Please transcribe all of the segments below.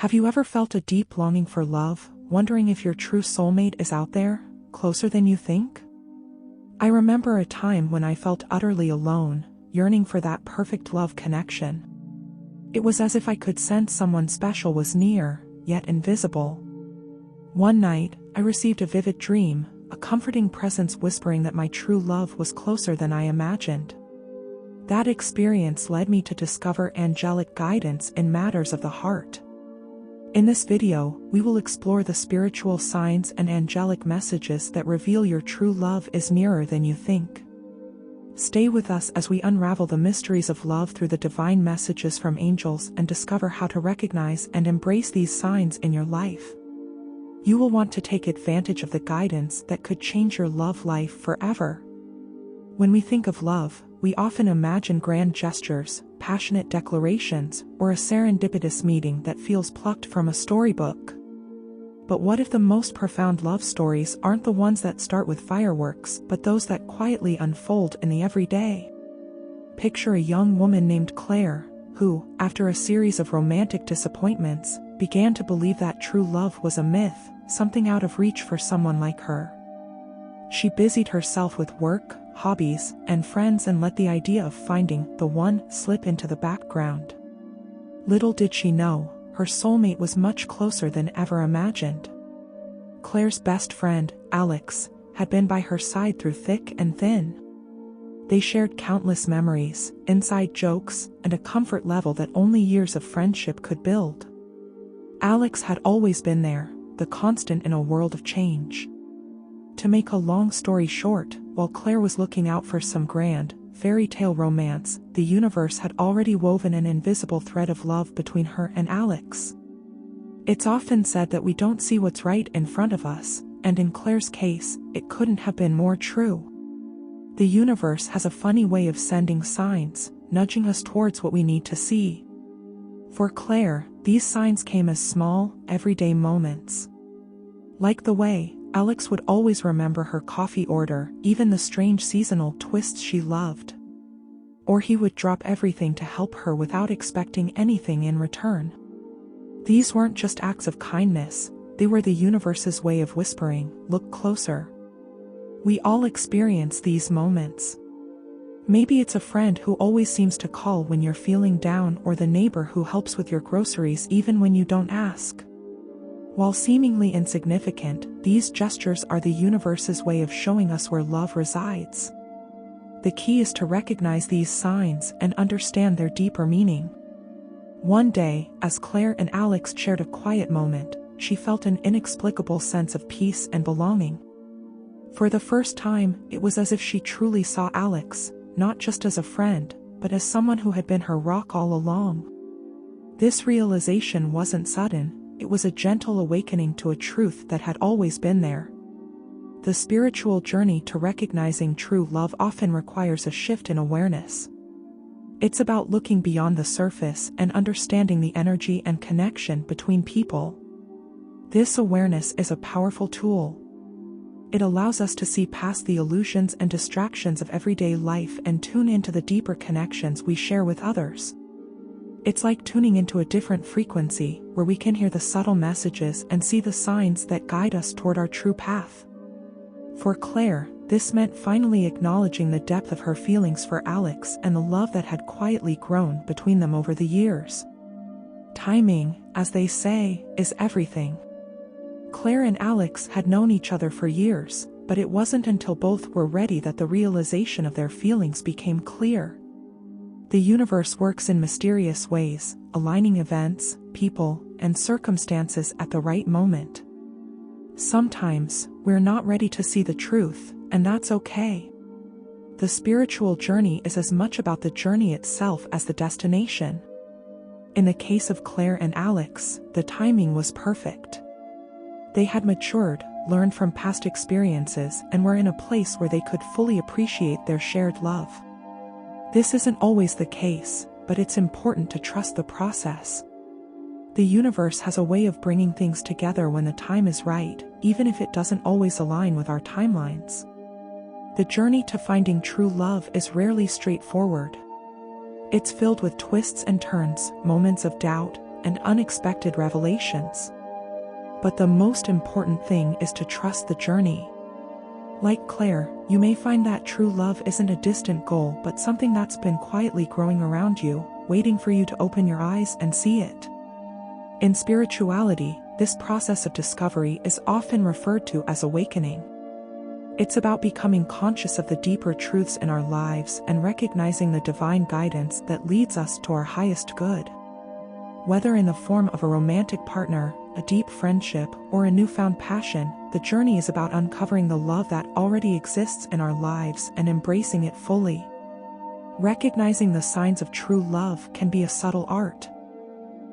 Have you ever felt a deep longing for love, wondering if your true soulmate is out there, closer than you think? I remember a time when I felt utterly alone, yearning for that perfect love connection. It was as if I could sense someone special was near, yet invisible. One night, I received a vivid dream, a comforting presence whispering that my true love was closer than I imagined. That experience led me to discover angelic guidance in matters of the heart. In this video, we will explore the spiritual signs and angelic messages that reveal your true love is nearer than you think. Stay with us as we unravel the mysteries of love through the divine messages from angels and discover how to recognize and embrace these signs in your life. You will want to take advantage of the guidance that could change your love life forever. When we think of love, we often imagine grand gestures, passionate declarations, or a serendipitous meeting that feels plucked from a storybook. But what if the most profound love stories aren't the ones that start with fireworks, but those that quietly unfold in the everyday? Picture a young woman named Claire, who, after a series of romantic disappointments, began to believe that true love was a myth, something out of reach for someone like her. She busied herself with work, hobbies, and friends and let the idea of finding the one slip into the background. Little did she know, her soulmate was much closer than ever imagined. Claire's best friend, Alex, had been by her side through thick and thin. They shared countless memories, inside jokes, and a comfort level that only years of friendship could build. Alex had always been there, the constant in a world of change. To make a long story short, while Claire was looking out for some grand, fairy tale romance, the universe had already woven an invisible thread of love between her and Alex. It's often said that we don't see what's right in front of us, and in Claire's case, it couldn't have been more true. The universe has a funny way of sending signs, nudging us towards what we need to see. For Claire, these signs came as small, everyday moments. Like the way Alex would always remember her coffee order, even the strange seasonal twists she loved. Or he would drop everything to help her without expecting anything in return. These weren't just acts of kindness, they were the universe's way of whispering, "Look closer." We all experience these moments. Maybe it's a friend who always seems to call when you're feeling down, or the neighbor who helps with your groceries even when you don't ask. While seemingly insignificant, these gestures are the universe's way of showing us where love resides. The key is to recognize these signs and understand their deeper meaning. One day, as Claire and Alex shared a quiet moment, she felt an inexplicable sense of peace and belonging. For the first time, it was as if she truly saw Alex, not just as a friend, but as someone who had been her rock all along. This realization wasn't sudden. It was a gentle awakening to a truth that had always been there. The spiritual journey to recognizing true love often requires a shift in awareness. It's about looking beyond the surface and understanding the energy and connection between people. This awareness is a powerful tool. It allows us to see past the illusions and distractions of everyday life and tune into the deeper connections we share with others. It's like tuning into a different frequency, where we can hear the subtle messages and see the signs that guide us toward our true path. For Claire, this meant finally acknowledging the depth of her feelings for Alex and the love that had quietly grown between them over the years. Timing, as they say, is everything. Claire and Alex had known each other for years, but it wasn't until both were ready that the realization of their feelings became clear. The universe works in mysterious ways, aligning events, people, and circumstances at the right moment. Sometimes, we're not ready to see the truth, and that's okay. The spiritual journey is as much about the journey itself as the destination. In the case of Claire and Alex, the timing was perfect. They had matured, learned from past experiences, and were in a place where they could fully appreciate their shared love. This isn't always the case, but it's important to trust the process. The universe has a way of bringing things together when the time is right, even if it doesn't always align with our timelines. The journey to finding true love is rarely straightforward. It's filled with twists and turns, moments of doubt, and unexpected revelations. But the most important thing is to trust the journey. Like Claire, you may find that true love isn't a distant goal but something that's been quietly growing around you, waiting for you to open your eyes and see it. In spirituality, this process of discovery is often referred to as awakening. It's about becoming conscious of the deeper truths in our lives and recognizing the divine guidance that leads us to our highest good. Whether in the form of a romantic partner, a deep friendship, or a newfound passion, the journey is about uncovering the love that already exists in our lives and embracing it fully. Recognizing the signs of true love can be a subtle art.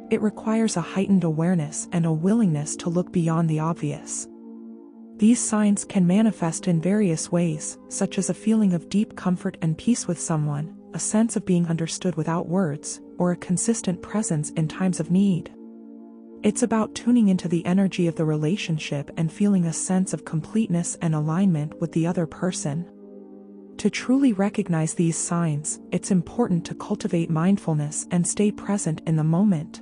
It requires a heightened awareness and a willingness to look beyond the obvious. These signs can manifest in various ways, such as a feeling of deep comfort and peace with someone, a sense of being understood without words, or a consistent presence in times of need. It's about tuning into the energy of the relationship and feeling a sense of completeness and alignment with the other person. To truly recognize these signs, it's important to cultivate mindfulness and stay present in the moment.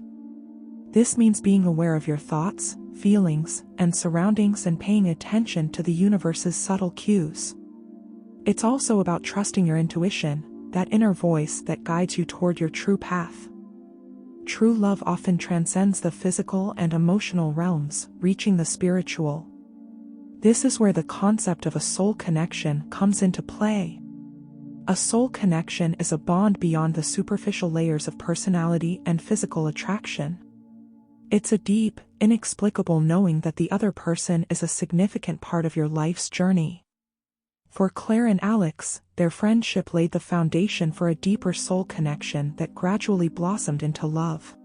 This means being aware of your thoughts, feelings, and surroundings and paying attention to the universe's subtle cues. It's also about trusting your intuition, that inner voice that guides you toward your true path. True love often transcends the physical and emotional realms, reaching the spiritual. This is where the concept of a soul connection comes into play. A soul connection is a bond beyond the superficial layers of personality and physical attraction. It's a deep, inexplicable knowing that the other person is a significant part of your life's journey. For Claire and Alex, their friendship laid the foundation for a deeper soul connection that gradually blossomed into love.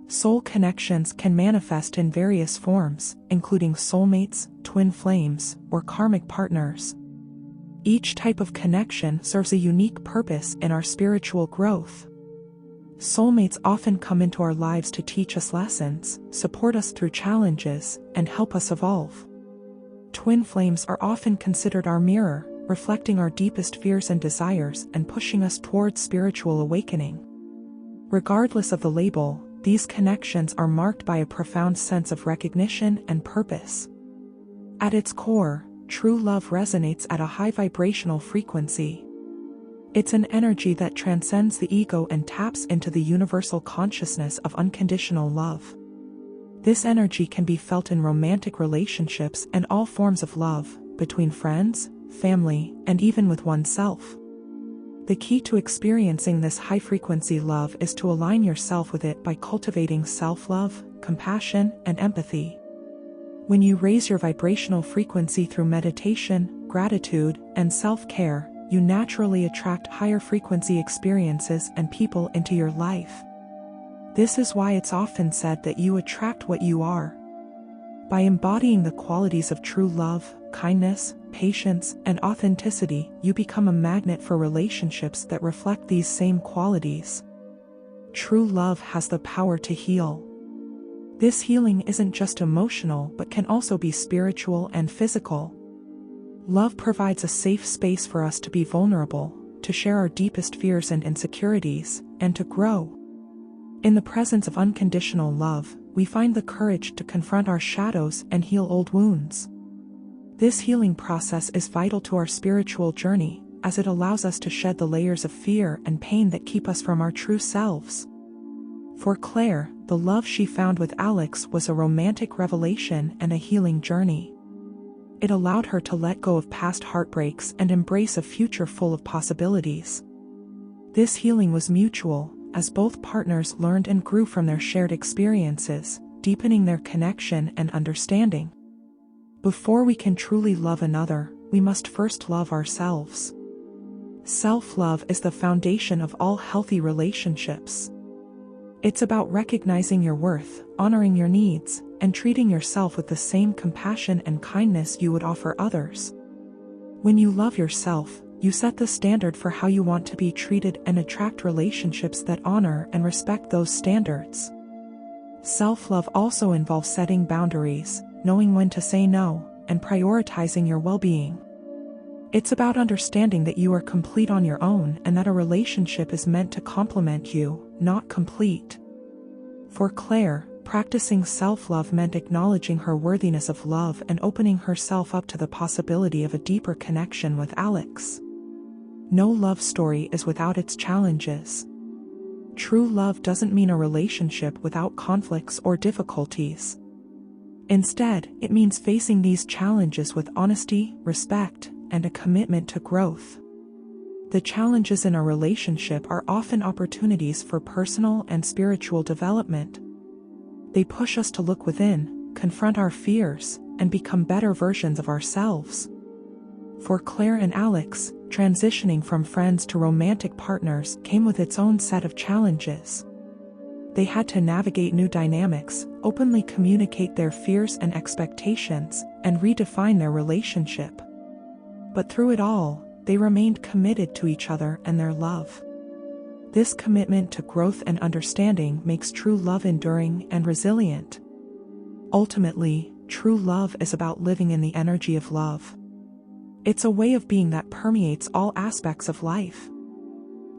Soul connections can manifest in various forms, including soulmates, twin flames, or karmic partners. Each type of connection serves a unique purpose in our spiritual growth. Soulmates often come into our lives to teach us lessons, support us through challenges, and help us evolve. Twin flames are often considered our mirror, reflecting our deepest fears and desires and pushing us towards spiritual awakening. Regardless of the label, these connections are marked by a profound sense of recognition and purpose. At its core, true love resonates at a high vibrational frequency. It's an energy that transcends the ego and taps into the universal consciousness of unconditional love. This energy can be felt in romantic relationships and all forms of love, between friends, family, and even with oneself. The key to experiencing this high-frequency love is to align yourself with it by cultivating self-love, compassion, and empathy. When you raise your vibrational frequency through meditation, gratitude, and self-care, you naturally attract higher frequency experiences and people into your life. This is why it's often said that you attract what you are. By embodying the qualities of true love, kindness, patience, and authenticity, you become a magnet for relationships that reflect these same qualities. True love has the power to heal. This healing isn't just emotional but can also be spiritual and physical. Love provides a safe space for us to be vulnerable, to share our deepest fears and insecurities, and to grow. In the presence of unconditional love, we find the courage to confront our shadows and heal old wounds. This healing process is vital to our spiritual journey, as it allows us to shed the layers of fear and pain that keep us from our true selves. For Claire, the love she found with Alex was a romantic revelation and a healing journey. It allowed her to let go of past heartbreaks and embrace a future full of possibilities. This healing was mutual, as both partners learned and grew from their shared experiences, deepening their connection and understanding. Before we can truly love another, we must first love ourselves. Self-love is the foundation of all healthy relationships. It's about recognizing your worth, honoring your needs, and treating yourself with the same compassion and kindness you would offer others. When you love yourself, you set the standard for how you want to be treated and attract relationships that honor and respect those standards. Self-love also involves setting boundaries, knowing when to say no, and prioritizing your well-being. It's about understanding that you are complete on your own and that a relationship is meant to complement you, not complete. For Claire, practicing self-love meant acknowledging her worthiness of love and opening herself up to the possibility of a deeper connection with Alex. No love story is without its challenges. True love doesn't mean a relationship without conflicts or difficulties. Instead, it means facing these challenges with honesty, respect, and a commitment to growth. The challenges in a relationship are often opportunities for personal and spiritual development. They push us to look within, confront our fears, and become better versions of ourselves. For Claire and Alex, transitioning from friends to romantic partners came with its own set of challenges. They had to navigate new dynamics, openly communicate their fears and expectations, and redefine their relationship. But through it all, they remained committed to each other and their love. This commitment to growth and understanding makes true love enduring and resilient. Ultimately, true love is about living in the energy of love. It's a way of being that permeates all aspects of life.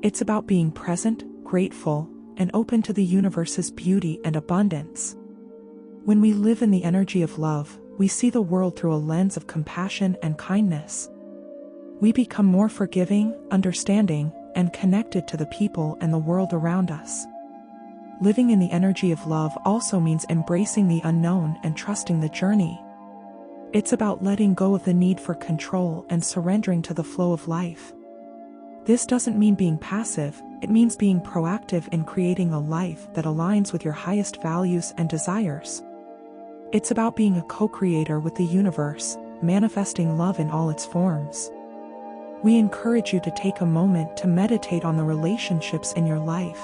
It's about being present, grateful, and open to the universe's beauty and abundance. When we live in the energy of love, we see the world through a lens of compassion and kindness. We become more forgiving, understanding, and connected to the people and the world around us. Living in the energy of love also means embracing the unknown and trusting the journey. It's about letting go of the need for control and surrendering to the flow of life. This doesn't mean being passive, it means being proactive in creating a life that aligns with your highest values and desires. It's about being a co-creator with the universe, manifesting love in all its forms. We encourage you to take a moment to meditate on the relationships in your life.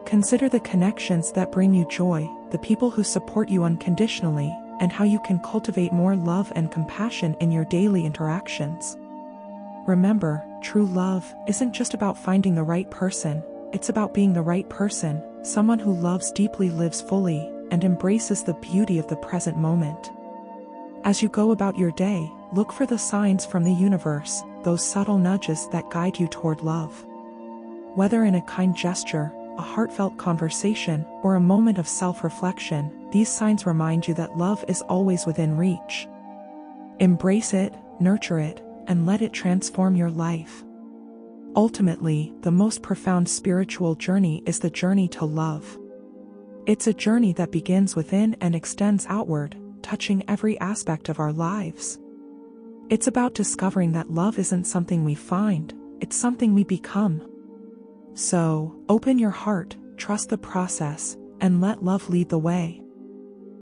Consider the connections that bring you joy, the people who support you unconditionally, and how you can cultivate more love and compassion in your daily interactions. Remember, true love isn't just about finding the right person, it's about being the right person, someone who loves deeply, lives fully, and embraces the beauty of the present moment. As you go about your day, look for the signs from the universe, those subtle nudges that guide you toward love. Whether in a kind gesture, a heartfelt conversation, or a moment of self-reflection, these signs remind you that love is always within reach. Embrace it, nurture it, and let it transform your life. Ultimately, the most profound spiritual journey is the journey to love. It's a journey that begins within and extends outward, touching every aspect of our lives. It's about discovering that love isn't something we find, it's something we become. So, open your heart, trust the process, and let love lead the way.